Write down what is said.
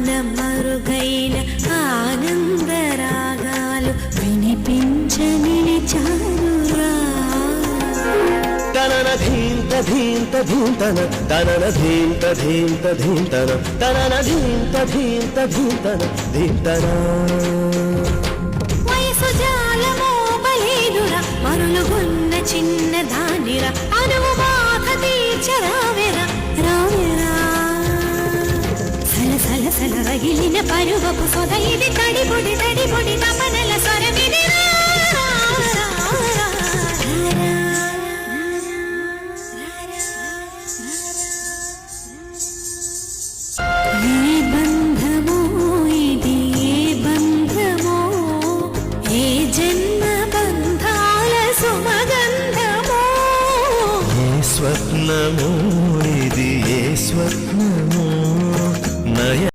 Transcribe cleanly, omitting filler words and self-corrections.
మరుగైన ఆనందరాగాలు వినిపించనిలిచారురా తనన ధీంత ధీంత ధీంతన తనన ధీంత ధీంత ధీంతన తనన ధీంత ధీంత ధీంతన ధీంతన వయసు జాలమో బలేదురా మరులుగున్న చిన్న దానిరా అనువు బాధ తీర్చరావెరా రావెరా సల సల సల రగిలిన పరువపు సొద ఇది తడిబొడి తడిబొడి తపనల స్వరమిదిరా స్వప్నమో ఇది ఏ స్వప్నమో